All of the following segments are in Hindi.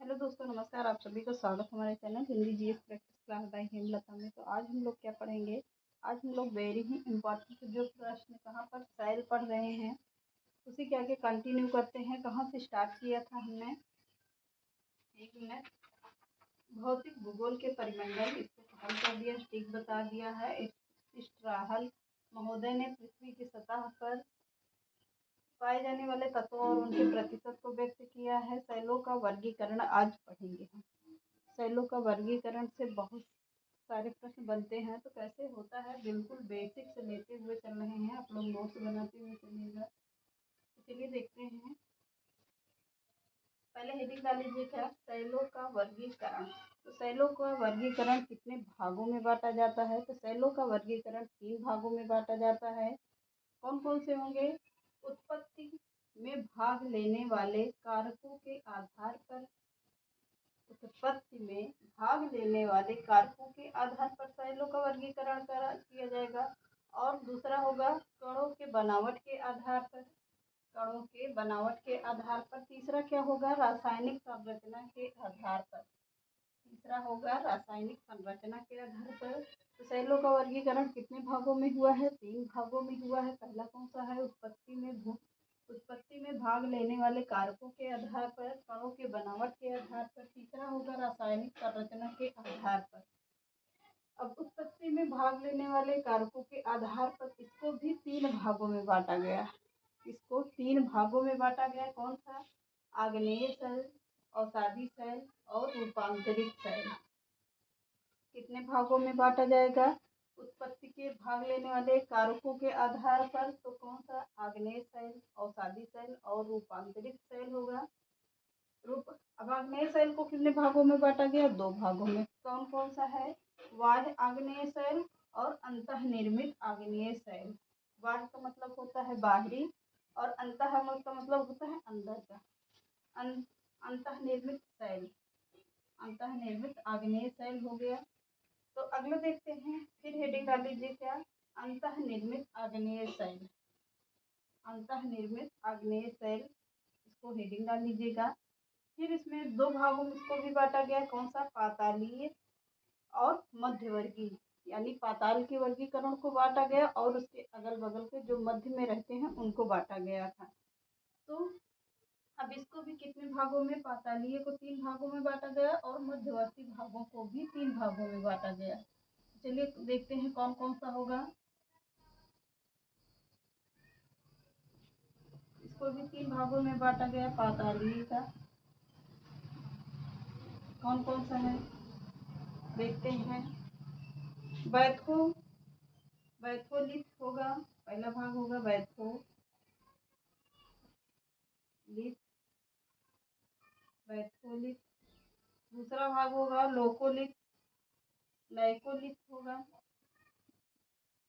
हेलो दोस्तों, नमस्कार। आप सभी को स्वागत हमारे channel Hindi GS practice class by Hemlata में। तो आज हम लोग क्या पढ़ेंगे? आज हम लोग वेरी ही इम्पोर्टेंट जो प्रश्न कहाँ पर सेल पढ़ रहे हैं उसी के आगे कंटिन्यू करते हैं। कहाँ से स्टार्ट किया था हमने? एक मिनट। भौतिक भूगोल के परिमंडल, इसको खत्म कर दिया, स्टिक बता दिया है। स्ट्राहल महोदय ने पृथ्वी की सतह पर पाए जाने वाले तत्वों और उनके प्रतिशत को व्यक्त किया है। सेलों का वर्गीकरण आज पढ़ेंगे हम। सेलों का वर्गीकरण से बहुत सारे प्रश्न बनते हैं। तो कैसे होता है, बिल्कुल बेसिक से लेते हुए चल रहे हैं। आप लोग नोट्स बनाते हुए चलिएगा। तो चलिए देखते हैं। पहले हेडिंग डाल लीजिए, क्या? सेलों का वर्गीकरण। तो सेलों का वर्गीकरण कितने भागों में बांटा जाता है? तो सेलों का वर्गीकरण 3 भागों में बांटा जाता है। कौन कौन से होंगे? उत्पत्ति में भाग लेने वाले कारकों के आधार पर, उत्पत्ति में भाग लेने वाले कारकों के आधार पर सेलों का वर्गीकरण किया जाएगा। और दूसरा होगा कणों के बनावट के आधार पर, कणों के बनावट के आधार पर। तीसरा क्या होगा? रासायनिक संरचना के आधार पर। तीसरा होगा रासायनिक संरचना के आधार पर। तो सेलों का वर्गीकरण कितने भागों में हुआ है? 3 भागों में हुआ है। पहला कौन सा है? उत्पत्ति में भाग लेने वाले कारकों के आधार पर, कणों के बनावट के आधार पर। तीसरा होगा रासायनिक संरचना के आधार पर। अब उत्पत्ति में भाग लेने वाले कारकों के आधार पर इसको भी 3 भागों में बांटा गया। इसको 3 भागों में बांटा गया। कौन सा? आग्नेय सेल, अवसादी सेल और रूपांतरित सेल। कितने भागों में बांटा जाएगा? उत्पत्ति के भाग लेने वाले कारकों के आधार पर तो कौन सा? आग्नेय सेल, अवसादी सेल और रूपांतरित सेल होगा। अब आग्नेय सेल को कितने भागों में बांटा गया? 2 भागों में। कौन कौन सा है? बाह्य आग्नेय सेल और अंतःनिर्मित आग्नेय सेल। बाह्य का मतलब होता है बाहरी और अंतः का मतलब होता है अंदर का। अंतःनिर्मित सेल, अंतःनिर्मित आग्नेय सेल हो गया। तो अगला देखते हैं। फिर हेडिंग डाल लीजिए, क्या? अंतःनिर्मित आग्नेय सेल। अंतःनिर्मित आग्नेय सेल, इसको हेडिंग डाल लीजिएगा। फिर इसमें 2 भागों में इसको भी बांटा गया। कौन सा? पातालीय और मध्यवर्गीय, यानी पाताल के वर्गीकरण को बांटा गया और उसके अगल बगल के जो मध्य में रहते हैं उनको बांटा गया था। तो अब इसको भी कितने भागों में? पातालीय को 3 भागों में बांटा गया और मध्यवर्ती भागों को भी 3 भागों में बांटा गया। चलिए देखते हैं कौन कौन सा होगा। इसको भी 3 भागों में बांटा गया पातालीय का। कौन कौन सा है देखते हैं। बैथोलिथ होगा, पहला भाग होगा बैथोलिथ। बैथोलिथ। दूसरा भाग होगा लोकोलिथ, लाइकोलिथ होगा,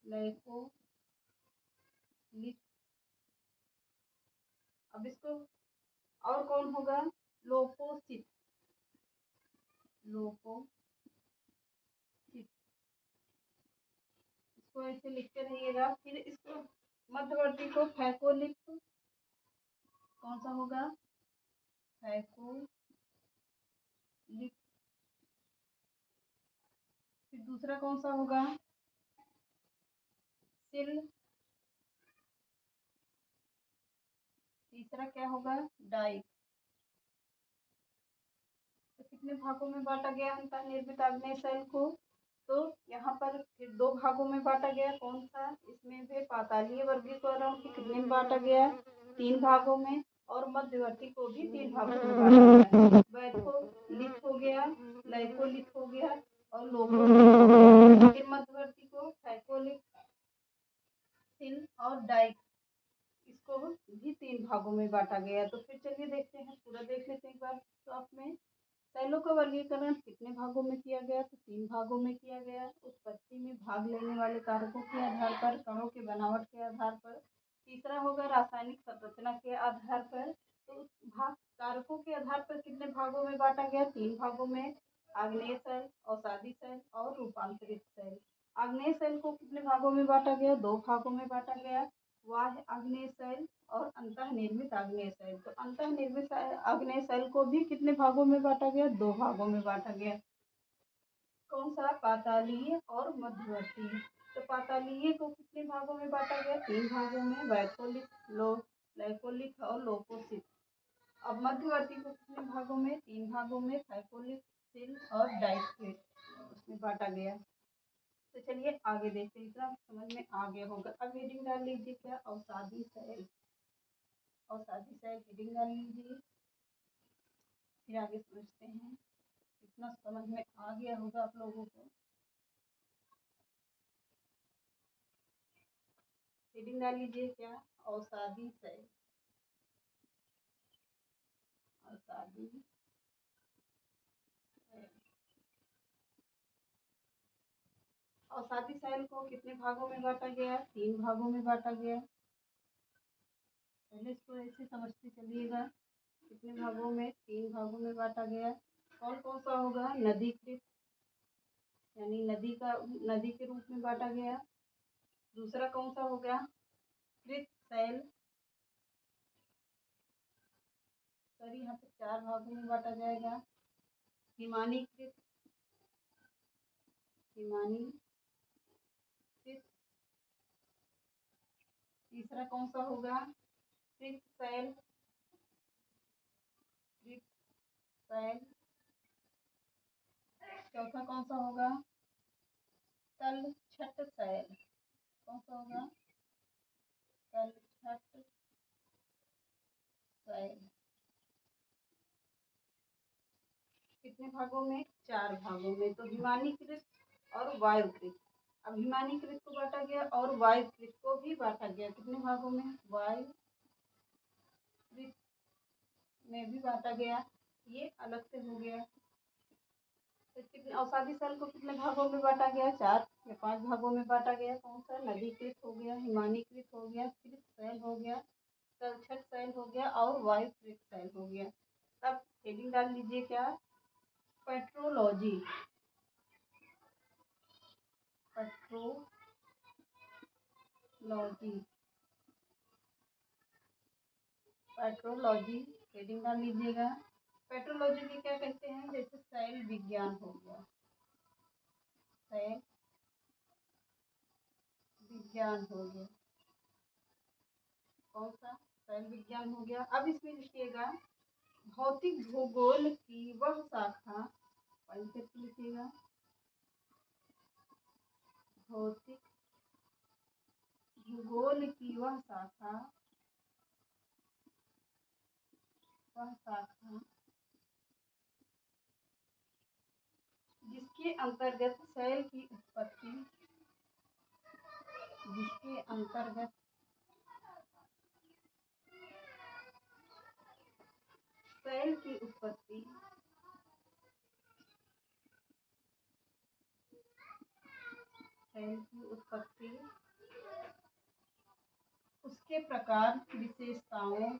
लाइकोलिथ। अब इसको और कौन होगा? लोपोसिथ, लोपोसिथ। इसको ऐसे लिखते रहिएगा। फिर इसको मध्यवर्ती को फैकोलिथ। कौन सा होगा? फैकोलिथ। फिर दूसरा कौन सा होगा? सिल। तीसरा क्या होगा? डाइक। तो कितने भागों में बांटा गया अंतःनिर्मित आग्नेय सेल को? तो यहाँ पर फिर 2 भागों में बांटा गया। कौन सा? इसमें भी पातालीय वर्गीकरण को कितने में बांटा गया? 3 भागों में। और मध्यवर्ती को भी 3 भागों में बांटा गया। बैथोलिथ हो गया, लाइकोलिथ हो गया और लोकोलिथ हो गया। फिर मध्यवर्ती को फैकोलिथ, सिल और डाइक, इसको भी 3 भागों में बांटा गया। तो फिर चलिए देखते हैं, पूरा देख लेते हैं एक बार। तो आपने सेलों का वर्गीकरण कितने भागों में किया गया? तो 3 भागों में किया गया। उत्पत्ति में भाग लेने वाले कारकों के आधार पर, कणों के बनावट के आधार पर। तीसरा होगा रासायनिक संरचना के आधार पर। तो भाग कारकों के आधार पर कितने भागों में बांटा गया? 3 भागों में। आग्नेय सेल, अवसादी सेल और रूपांतरित सेल। आग्नेय सेल को कितने भागों में बांटा गया? 2 भागों में बांटा गया। बाह्य आग्नेय शैल और अंतःनिर्मित आग्नेय शैल। तो अंतःनिर्मित आग्नेय शैल को भी कितने भागों में बांटा गया? 2 भागों में बांटा गया। कौन सा? पातालीय और मध्यवर्ती। तो पातालीय को कितने भागों में बांटा गया? 3 भागों में, वैकोलिक, लैकोलिक और लोपोसिल। अब मध्यवर्ती को कितने भागों में? 3 भागों में, थैकोलिक, सिल और डाइस्टेट उसमें बांटा गया। तो चलिए आगे देखते हैं, इतना समझ में आ गया होगा। अब हेडिंग डाल लीजिए, क्या? अवसादी शैल। अवसादी शैल हेडिंग डाल लीजिए, फिर आगे समझते हैं। इतना समझ में आ गया होगा आप लोगों को। हेडिंग डाल लीजिए, क्या? अवसादी शैल। अवसादी अवसादी शैल को कितने भागों में बांटा गया? 3 भागों में बांटा गया। पहले इसको ऐसे समझते चलिएगा, कितने भागों में? 3 भागों में बांटा गया। कौन कौन सा होगा? नदीकृत, यानी नदी के रूप में बांटा गया। दूसरा कौन सा हो गया? कृत शैल। सॉरी, यहाँ पे 4 भागों में बांटा जाएगा। हिमानीकृत, तीसरा कौन सा होगा? कृत शैल। चौथा कौन सा होगा? तलछट शैल। कौन सा होगा? तलछट शैल। कितने भागों में? 4 भागों में। तो हिमानीकृत और वायुकृत। अब हिमानीकृत को बांटा गया और वायुकृत को भी बांटा गया। कितने भागों में? वायुकृत में भी बांटा गया। ये अलग से हो गया। तो कितने अवसादी शैल को कितने भागों में बांटा गया? 4 या 5 भागों में बांटा गया। कौन सा? नदीकृत हो गया, हिमानीकृत हो गया, कृत शैल हो गया, तलछट शैल हो गया और वायुकृत शैल हो गया। तब हेडिंग डाल लीजिए, क्या? पेट्रोलॉजी। पेट्रोलॉजी हेडिंग डाल लीजिएगा। पेट्रोलॉजी में क्या कहते हैं? जैसे शैल विज्ञान हो गया, शैल विज्ञान हो गया। कौन सा? शैल विज्ञान हो गया। अब इसमें लिखिएगा, भौतिक भूगोल की वह शाखा, लिखिएगा, भौतिक भूगोल की वह शाखा जिसके अंतर्गत शैल की उत्पत्ति शैल की उत्पत्ति उसके प्रकार विशेषताओं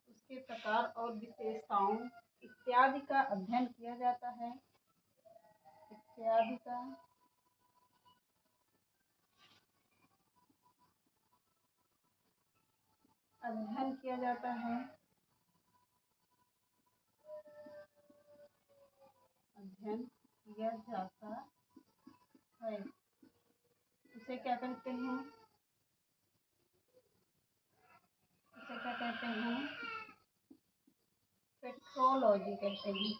उसके प्रकार और विशेषताओं इत्यादि का अध्ययन किया जाता है। अध्ययन किया जाता है। उसे क्या कहते हैं? पेट्रोलॉजी कहते हैं।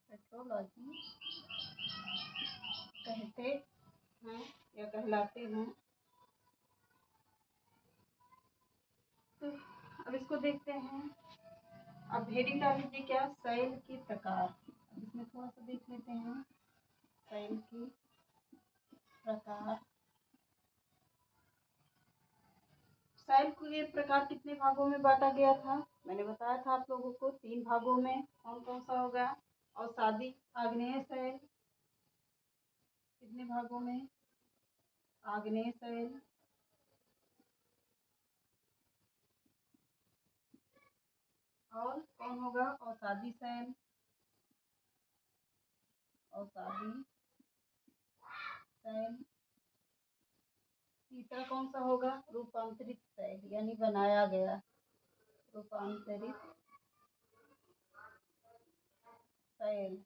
पेट्रोलॉजी कहते हैं। या कहलाते हैं। तो अब इसको देखते हैं। अब हेडिंग डाल लीजिए, क्या? शैल के प्रकार। अब इसमें थोड़ा सा देख लेते हैं, शैल के प्रकार। शैल के प्रकार कितने भागों में बांटा गया था? मैंने बताया था आप लोगों को, 3 भागों में। कौन कौन सा होगा? अवसादी आग्नेय शैल कितने भागों में? आग्नेय सेल, और कौन होगा? औषधि सेल, औषधि सेल। तीसरा कौन सा होगा? रूपांतरित सेल, यानी बनाया गया, रूपांतरित सेल।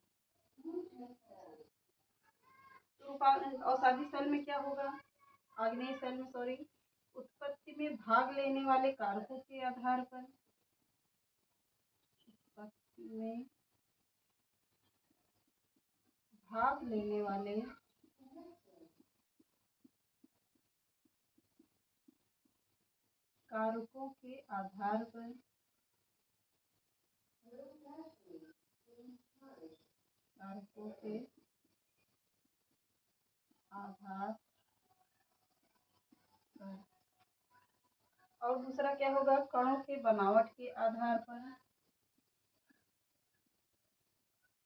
औषधि सेल में क्या होगा? आग्नेय सेल में, सॉरी, उत्पत्ति में भाग लेने वाले कारकों के आधार पर, उत्पत्ति में भाग लेने वाले कारकों के आधार पर, कारकों के आधार पर। और दूसरा क्या होगा? कणों के बनावट के आधार पर,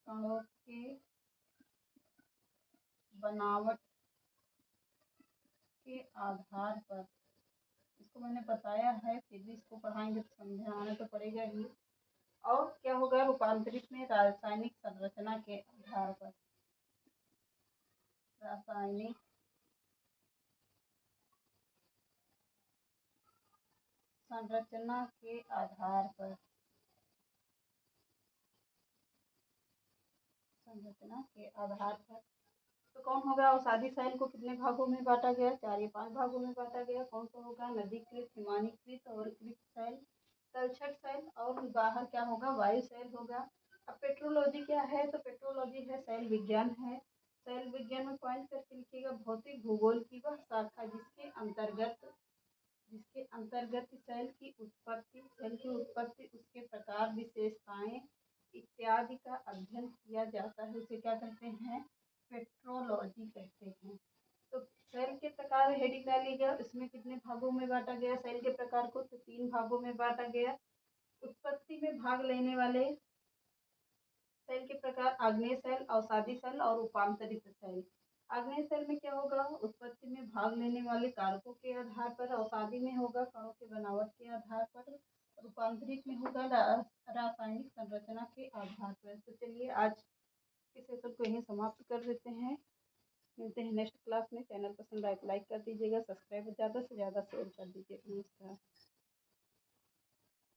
कणों के बनावट के आधार पर। इसको मैंने बताया है, फिर भी इसको पढ़ाएंगे तो समझाना तो पड़ेगा ही। और क्या होगा? रूपांतरित में रासायनिक संरचना के आधार पर, रासायनिक संरचना के आधार पर, संरचना के आधार पर। तो कौन होगा? औषधि सेल को कितने भागों में बांटा गया? 4 या 5 भागों में बांटा गया। कौन सा होगा? नदीकृत, हिमानीकृत और कृत सेल, तलछट सेल, और बाहर क्या होगा? वायु सेल होगा। अब पेट्रोलॉजी क्या है? तो पेट्रोलॉजी है सेल विज्ञान है। सेल विज्ञान में पॉइंट करके लिखिएगा, भौतिक भूगोल की वह शाखा जिसके अंतर्गत सेल की उत्पत्ति, उसके प्रकार, विशेषताएं इत्यादि का अध्ययन किया जाता है, उसे क्या कहते हैं? पेट्रोलॉजी कहते हैं। तो सेल के प्रकार हेडिंग डालिएगा, इसमें कितने भागों में बांटा गया सेल के प्रकार को? तो 3 भागों में बांटा गया। उत्पत्ति में भाग लेने वाले सेल के प्रकार: आग्नेय सेल, औषधि सेल और रूपांतरित सेल। आग्नेय सेल में क्या होगा? उत्पत्ति में भाग लेने वाले कारकों के आधार पर। औषधि में होगा कणों के बनावट के आधार पर। रूपांतरित में होगा रासायनिक संरचना के आधार पर। तो चलिए आज के सेशन को यहीं समाप्त कर देते हैं। मिलते हैं नेक्स्ट क्लास में। चैनल पसंद आए तो लाइक कर दीजिएगा, सब्सक्राइब ज़्यादा से ज़्यादा शेयर कर दीजिएगा। नमस्कार।